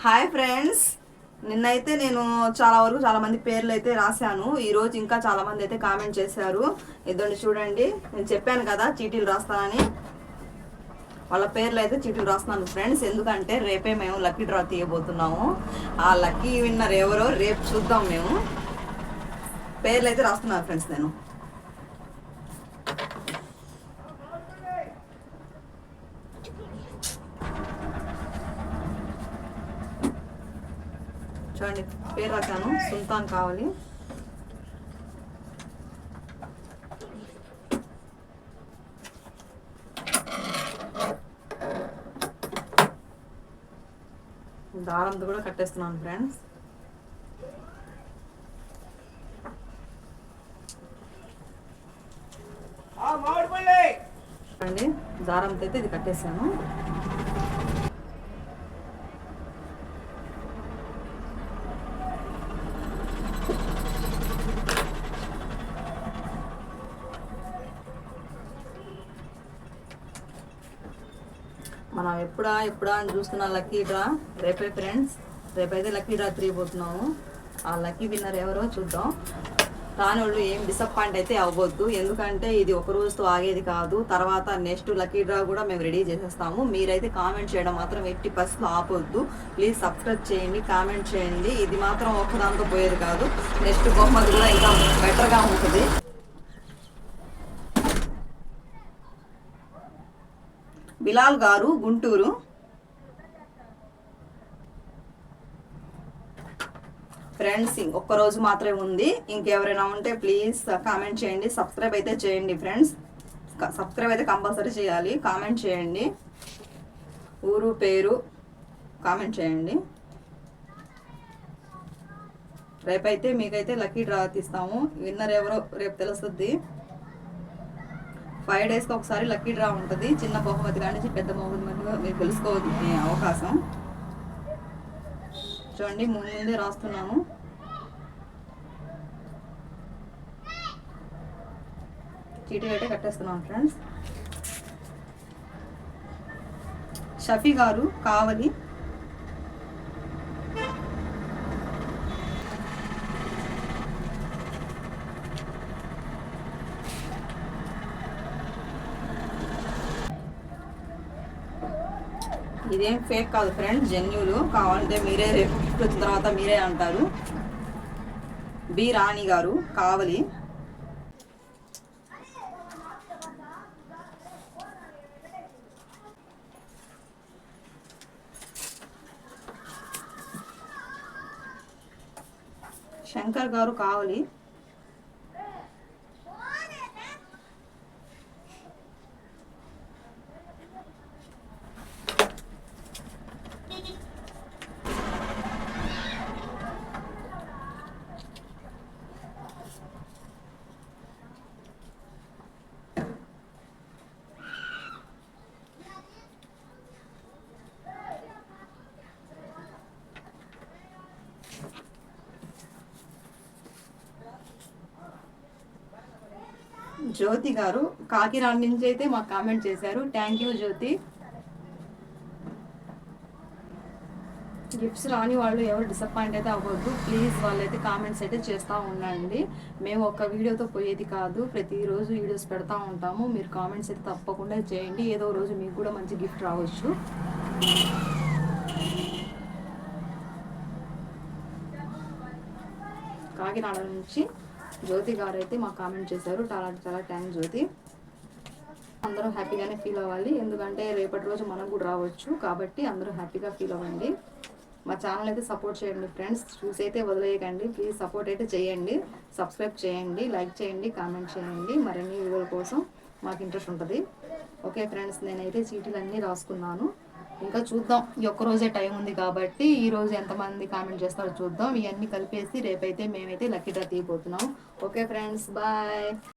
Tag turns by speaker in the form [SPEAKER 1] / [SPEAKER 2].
[SPEAKER 1] Hi friends, నిన్నైతే నేను చాలా మంది పేర్లు అయితే రాశాను. ఈరోజు ఇంకా చాలా మంది అయితే కామెంట్ చేశారు. ఇద్దరిని చూడండి, నేను చెప్పాను కదా చీటీలు రాస్తానని. వాళ్ళ పేర్లు అయితే చీటీలు రాస్తున్నాను ఫ్రెండ్స్. ఎందుకంటే రేపే మేము లక్కీ డ్రా తీయబోతున్నాము. ఆ లక్కీ విన్నర్ ఎవరో రేపు చూద్దాం. మేము పేర్లు అయితే రాస్తున్నాను ఫ్రెండ్స్. నేను చూడండి, పేరు రాశాను. సుల్తాన్ కావాలి. దారంతో కూడా కట్టేస్తున్నాను ఫ్రెండ్స్. చూడండి, దారంతో అయితే ఇది కట్టేసాను. మనం ఎప్పుడా అని చూస్తున్న లక్కీ డ్రా రేపే ఫ్రెండ్స్. రేపైతే లక్కీ డ్రా తిరిగిపోతున్నాము. ఆ లక్కీ విన్నర్ ఎవరో చూద్దాం. రాని వాళ్ళు ఏం డిసప్పాయింట్ అయితే అవ్వద్దు, ఎందుకంటే ఇది ఒక రోజుతో ఆగేది కాదు. తర్వాత నెక్స్ట్ లక్కీ డ్రా కూడా మేము రెడీ చేసేస్తాము. మీరైతే కామెంట్ చేయడం మాత్రం 80% ఆపొద్దు. ప్లీజ్ సబ్స్క్రైబ్ చేయండి, కామెంట్ చేయండి. ఇది మాత్రం ఒక్కదాంతో పోయేది కాదు. నెక్స్ట్ బహుమతి కూడా ఇంకా బెటర్గా ఉంటుంది. బిలాల్ గారు, గుంటూరు. ఫ్రెండ్స్, ఒక్కరోజు మాత్రమే ఉంది. ఇంకెవరైనా ఉంటే ప్లీజ్ కామెంట్ చేయండి, సబ్స్క్రైబ్ అయితే చేయండి ఫ్రెండ్స్. సబ్స్క్రైబ్ అయితే కంపల్సరీ చేయాలి. కామెంట్ చేయండి, ఊరు పేరు కామెంట్ చేయండి. రేపైతే మీకైతే లక్కీ డ్రా తీస్తాము. విన్నర్ ఎవరో రేపు తెలుస్తుంది. 5 డేస్కి ఒకసారి లక్కీ డ్రా ఉంటుంది. చిన్న బహుమతి కానీ పెద్ద బహుమతిగా మీరు తెలుసుకోవచ్చు అవకాశం. చూడండి, ముందే రాస్తున్నాము. చీటీ అయితే కట్టేస్తున్నాను ఫ్రెండ్స్. షఫీ గారు, కావలి. ఇదేం ఫేక్ కాదు ఫ్రెండ్స్, జెన్యూలు. కావాలంటే మీరే రేపు వచ్చిన తర్వాత మీరే అంటారు. బి రాణి గారు, కావలి. శంకర్ గారు, కావలి. జ్యోతి గారు, కాకినాడ నుంచి అయితే మాకు కామెంట్ చేశారు. Thank you Jyothi. గిఫ్ట్స్ రాని వాళ్ళు ఎవరు డిసప్పాయింట్ అయితే అవ్వద్దు ప్లీజ్. వాళ్ళైతే కామెంట్స్ అయితే చేస్తూ ఉండండి. మేము ఒక వీడియోతో పోయేది కాదు, ప్రతిరోజు వీడియోస్ పెడతా ఉంటాము. మీరు కామెంట్స్ అయితే తప్పకుండా చేయండి. ఏదో రోజు మీకు కూడా మంచి గిఫ్ట్ రావచ్చు. కాకినాడ నుంచి జ్యోతి గారు అయితే మాకు కామెంట్ చేశారు. చాలా థ్యాంక్స్ జ్యోతి. అందరూ హ్యాపీగానే ఫీల్ అవ్వాలి, ఎందుకంటే రేపటి రోజు మనకు కూడా రావచ్చు. కాబట్టి అందరూ హ్యాపీగా ఫీల్ అవ్వండి. మా ఛానల్ అయితే సపోర్ట్ చేయండి ఫ్రెండ్స్. చూసి అయితే వదిలేయకండి ప్లీజ్. సపోర్ట్ అయితే చేయండి, సబ్స్క్రైబ్ చేయండి, లైక్ చేయండి, కామెంట్ చేయండి. మరిన్ని వీడియోల కోసం మాకు ఇంట్రెస్ట్ ఉంటుంది. ఓకే ఫ్రెండ్స్, నేనైతే చీటీలు అన్నీ రాసుకున్నాను. ఇంకా చూద్దాం, ఈ ఒక్కరోజే టైం ఉంది కాబట్టి ఈ రోజు ఎంతమంది కామెంట్ చేస్తారో చూద్దాం. ఇవన్నీ కలిపేసి రేపైతే మేమైతే లక్కీ డ్రా తీయబోతున్నాం. Okay friends, bye.